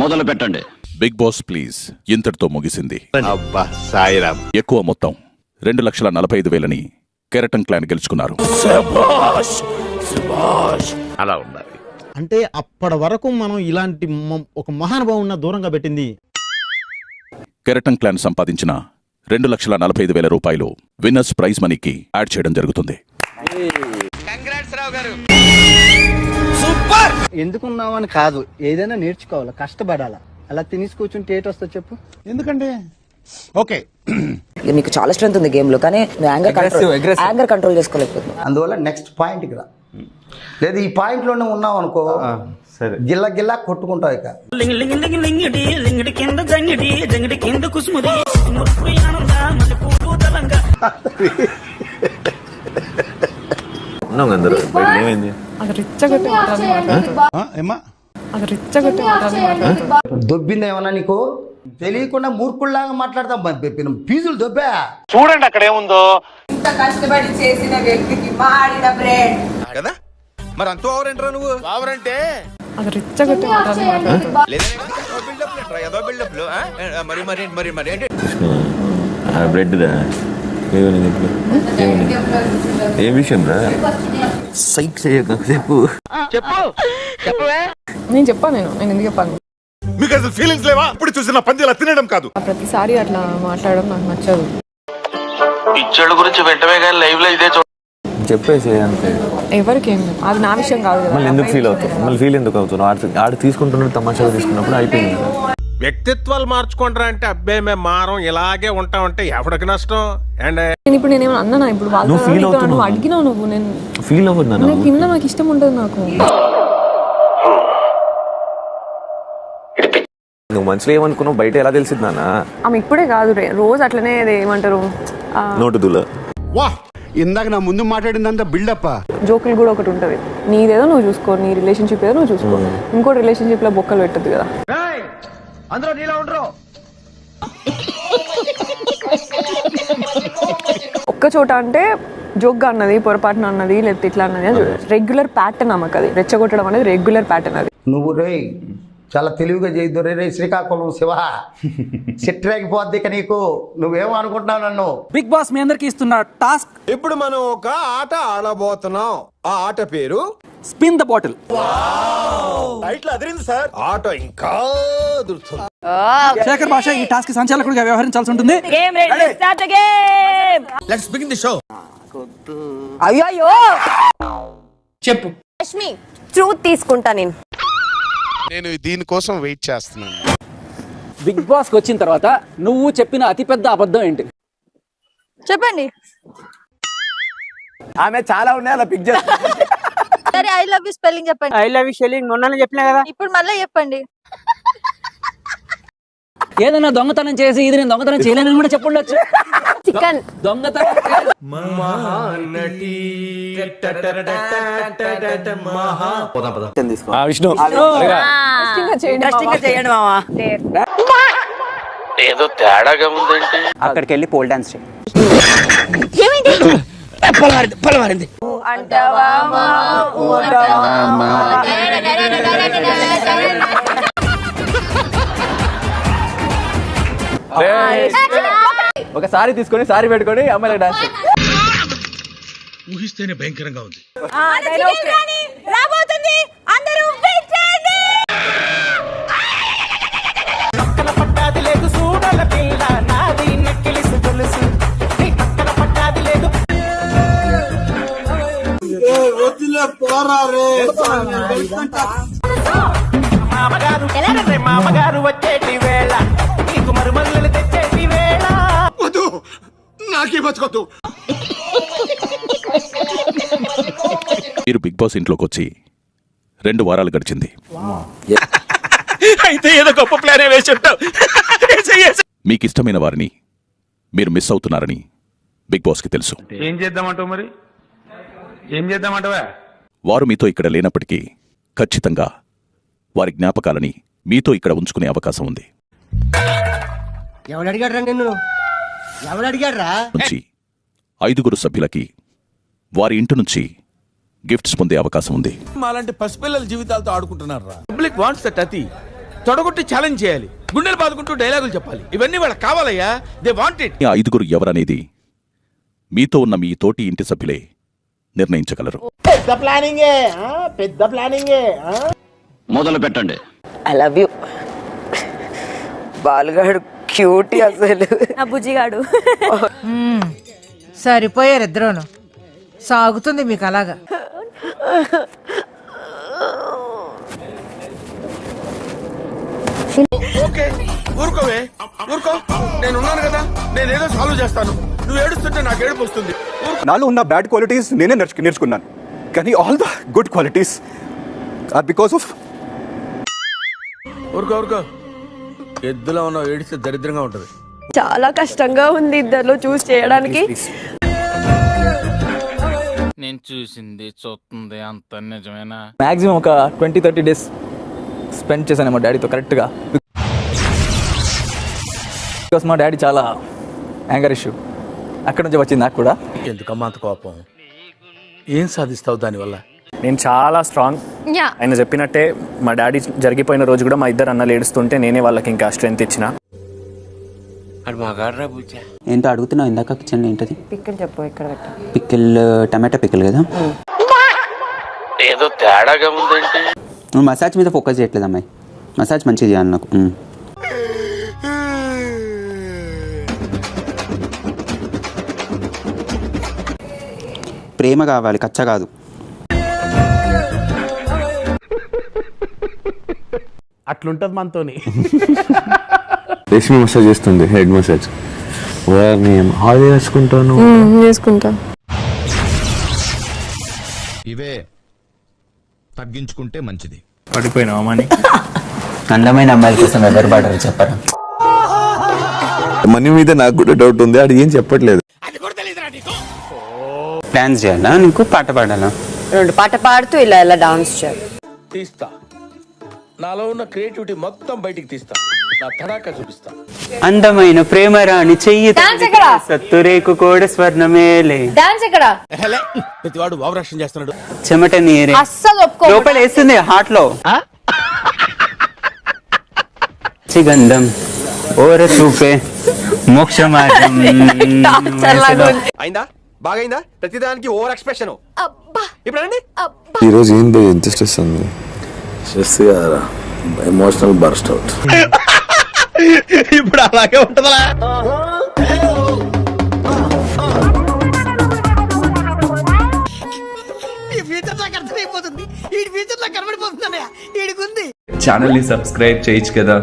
మొదలు పెట్టండి. Big boss please ఇంతటితో ముగిసింది. అబ్బా సాయిరామ్. ఎక్కువ మొత్తం 2,45,000ని కెరటం క్లాన్ గెలుచుకున్నారు. అలా ఉండాలి. అంటే అప్పటి వరకు మనం ఇలాంటి ఒక మహానుభావున్న దూరంగా పెట్టింది. కెరటం క్లాన్ సంపాదించిన 2,45,000 రూపాయలు విన్నర్స్ ప్రైజ్ మనీకి యాడ్ చేయడం జరుగుతుంది. ఎందుకున్నామని కాదు, ఏదైనా నేర్చుకోవాలి, కష్టపడాలా. అలా తినేసి కూర్చుంటే ఏటి వస్తా చెప్పు. ఎందుకంటే ఓకే మీకు చాలా స్ట్రెంత్ ఉంది గేమ్ లో, కానీ యాంగర్ కంట్రోల్ చేసుకోలేకపోతుంది. అందువల్ల నెక్స్ట్ పాయింట్కి రా. లేదు ఈ పాయింట్ లోనే ఉన్నావు అనుకో, సరే గిల్ల గిల్లా కొట్టుకుంటావు. ఇక దొబ్బింది ఏమన్నా నీకు తెలియకుండా మూర్ఖుల్లాగా మాట్లాడతాం. ఫీజులు దొబ్బా చూడండి అక్కడ ఏముందో. ఇంత కష్టపడి చేసిన వ్యక్తికి మాడిన బ్రెయిన్ కదా. మరి అంత ఓవర్ ఏంట్రా నువ్వు? ఓవర్ అంటే బ్రెడ్ ఏ విషయం రా సైక్ చెప్పు. నేను చెప్పాను, నేను ఎందుకు చెప్పాను? మీకు అసలు ఫీలింగ్స్ లేవా? ఇప్పుడు చూసిన పందిలా తినడం కాదు. ప్రతిసారి అట్లా మాట్లాడడం నాకు నచ్చదు. పిచ్చోళ్ళ గురించి వెంటనే కానీ లైవ్ లో ఇదే చెప్పేసి అంతే. ఎవరికేం అది నా విషయం కాదు కదా. మళ్ళీ ఎందుకు ఫీల్ అవుతావు? మళ్ళీ ఫీల్ ఎందుకు అవుతున్నావు? ఆడు తీసుకుంటున్నాడు, తమాషాగా తీసుకున్నప్పుడు అయిపోయింది. వ్యక్తిత్వాలు మార్చుకుంటారా అంటే అబ్బే మేము మారం ఇలాగే ఉంటామంటే ఎవరికి నష్టం? అండ్ ఇప్పుడు నేనేమో అన్నా, ఇప్పుడు వాళ్ళు అడిగినావు నువ్వు, నేను ఫీల్ అవ్వదు. తిన్నా నాకు ఇష్టం ఉంటుంది. నాకు నువ్వు మనసులో ఏమనుకున్నావు, బయట ఎలా తెలిసింది నాన్న? ఆమె ఇప్పుడే కాదు, రోజు అట్లనే ఏమంటారు నోటుదుల. వా ఇందాక నా ముందు మాట్లాడిందంతా బిల్డప్. జోకులు కూడా ఒకటి ఉంటుంది. నీదేదో నువ్వు చూసుకో, నీ రిలేషన్షిప్ ఏదో నువ్వు చూసుకో. ఇంకో రిలేషన్షిప్ లో బొక్కలు పెట్టద్దు కదా. అందరూ నీలా ఉండరు. ఒక్క చోట అంటే జోక్గా అన్నది, పొరపాటున అన్నది, లేకపోతే ఇట్లా అన్నది రెగ్యులర్ ప్యాటర్న్. ఆమెకు అది రెచ్చగొట్టడం అనేది రెగ్యులర్ ప్యాటర్న్. అది నువ్వు రే చాలా తెలివిగా చేయొద్దు రే. శ్రీకాకుళం శివ సిట్రాగిపోద్ది ఇక నీకు. నువ్వేమో అనుకుంటున్నావు నన్ను. బిగ్ బాస్ మీ అందరికి ఇస్తున్న టాస్క్. ఇప్పుడు మనం ఒక ఆట ఆడబోతున్నాం. ఆ ఆట పేరు స్పిన్ ద బాటిల్. ఇట్లా అదిరింది సార్. ఆట ఇంకా అదురుతుంది. శేఖర్ భాష ఈ టాస్క్ సంచాలకుడిగా వ్యవహరించాల్సి ఉంటుంది. Let's begin the show. అయ్యో చెప్పు. రష్మి, ట్రూత్ తీసుకుంటా నేను దీనికోసం వెయిట్ చేస్తున్నాను. బిగ్ బాస్ కి వచ్చిన తర్వాత నువ్వు చెప్పిన అతిపెద్ద అబద్ధం ఏంటి? చెప్పండి. ఆమె చాలా ఉన్నాయి, అలా పిక్ చేస్తా. సరే, ఐ లవ్ యూ స్పెల్లింగ్ చెప్పండి. ఐ లవ్ యూ స్పెల్లింగ్ మొన్న చెప్పినా కదా. ఇప్పుడు మళ్ళీ చెప్పండి. ఏదైనా దొంగతనం చేసి ఇది నేను దొంగతనం చేయలేనని కూడా చెప్పుండొచ్చు. చికెన్ దొంగతనం విష్ణు చేయండి మావా. ఏదో తేడాగా ఉందంటే అక్కడికి వెళ్ళి పోల్ డాన్స్ చేయి. ఒక సారీ తీసుకొని సారీ పెట్టుకొని అమ్మాయిలకు డాన్స్ ఊహిస్తేనే భయంకరంగా ఉంది. రాబోతుంది, అందరూ వెయిట్ చేయండి. మామగారు వచ్చేటి వేళ నీకు మరుమల్లు తెచ్చేటి వేళ. వద్దు, నాకే బతుకొద్దు. మీరు బిగ్ బాస్ ఇంట్లోకి వచ్చి 2 వారాలు గడిచింది. అయితే ఏదో గొప్ప ప్లాన్ వేసి ఉంటావు. మీకు ఇష్టమైన వారిని మీరు మిస్ అవుతున్నారని బిగ్ బాస్ కి తెలుసు. ఏం చేద్దామంటావు? మరి ఏం చేద్దామంటావా? వారు మీతో ఇక్కడ లేనప్పటికీ ఖచ్చితంగా వారి జ్ఞాపకాలని మీతో ఇక్కడ ఉంచుకునే అవకాశం ఉంది. నుంచి 5 సభ్యులకి వారి ఇంటి నుంచి గిఫ్ట్స్ పొందే అవకాశం ఉంది. మాలాంటి పసిపిల్లల జీవితాలతో ఆడుకుంటున్నారా? పబ్లిక్ వాంట్స్ దట్ అతి. తొడగొట్టి ఛాలెంజ్ చేయాలి, గుండెలు బాదుకుంటూ డైలాగులు చెప్పాలి. ఇవన్నీ వాళ్ళకి కావాలయ్యా. They want it. ఆ ఐదుగురు ఎవరనేది మీతో ఉన్న మీ తోటి ఇంటి సభ్యులే నిర్ణయించగలరు. మొదలు పెట్టండి. ఐ లవ్ యూ బాలుగాడు క్యూటీ అసలు. నా బుజ్జిగాడు. సరిపోయారు ఇద్దరును. సాగుతుంది మీకు అలాగా. ఓకే, ఊరుకోవే, ఊరుకో. నేను ఉన్నాను కదా, నేను ఏదో సాల్వ్ చేస్తాను. నువ్వు ఏడుస్తుంటే నాకు ఏడుపు వస్తుంది. నాలో ఉన్న బ్యాడ్ క్వాలిటీస్ నేనే నేర్చుకున్నాను, కానీ all the good qualities are because of. ఊరుకో ఊరుకో. ఎద్దులో ఉన్న ఏడిస్తే దరిద్రంగా ఉంటుంది. చాలా కష్టంగా ఉంది ఇద్దరిలో చూస్ చేయడానికి. నేను చూసింది చూస్తుంది అంత నిజమేనా? మాక్సిమం ఒక 20-30 డేస్ స్పెండ్ చేశాను మా డాడీతో కరెక్ట్గా. బికాస్ మా డాడీ చాలా యాంగర్ ఇష్యూ, అక్కడ నుంచి వచ్చింది నాకు కూడా. ఎందుకమ్మా అంత కోపం? ఏం సాధిస్తావు దానివల్ల? నేను చాలా స్ట్రాంగ్. ఆయన చెప్పినట్టే మా డాడీ జరిగిపోయిన రోజు కూడా మా ఇద్దరు అన్నలు ఏడుస్తుంటే నేనే వాళ్ళకి ఇంకా స్ట్రెంత్ ఇచ్చిన. ఏంటో అడుగుతున్నావు ఇందాక కిచెన్ ఏంటది? పిక్కలు చెప్పు ఇక్కడ పెట్టు. పికిల్, టమాటా పికిల్ కదా. ఏదో తేడాగా ఉందేంటి? నువ్వు మసాజ్ మీద ఫోకస్ చేయట్లేదు అమ్మాయి. మసాజ్ మంచిగా చేయాలి నాకు. ప్రేమ కావాలి, కచ్చ కాదు. అట్లుంటది మనతోని. రేష్మి మసాజ్ చేస్తుంది, హెడ్ మసాజ్. హాల్ చేసుకుంటాను. చేసుకుంటా. ఇవే తగ్గించుకుంటే మంచిది. పడిపోయినావా మనీ? అందమైన అమ్మాయిల కోసం ఎవరు పడరు చెప్పరా? మనీ మీద నాకు కూడా డౌట్ ఉంది, అది ఏం చెప్పట్లేదు. డాన్స్ చేయాలా నీకు, పాట పాడాలా? రెండు పాట పాడుతూ ఇలా ఇలా డాన్స్ చేయాలి. తీస్తా, నాలో ఉన్న క్రియేటివిటీ మొత్తం బయటికి తీస్తా, నా తడాకా చూపిస్తా. అందమైన ప్రేమ రాణి చెయ్యి సత్తురేకు కూడా స్వర్ణమేలే. ప్రతివాడు భావరక్షణ చేస్తున్నాడు. చెమట నీరే లోపల వేస్తుంది హార్ట్ లో. చిగంధం ఓర చూపే మోక్ష మార్గం. అయిందా? బాగైందా? ప్రతిదానికి ఓవర్ ఎక్స్ప్రెషన్. ఇప్పుడు ఈ రోజు ఏం ఎంత స్ట్రెస్ ఉంది? స్ట్రెస్ కాదా, ఎమోషనల్ బర్స్ట్ అవుట్. ఇప్పుడు అలాగే ఉంటుందా? అర్థమైపోతుంది. ఈ ఫ్యూచర్ నాకు కనబడిపోతుంది. ఛానల్ ని సబ్స్క్రైబ్ చేయొచ్చు కదా.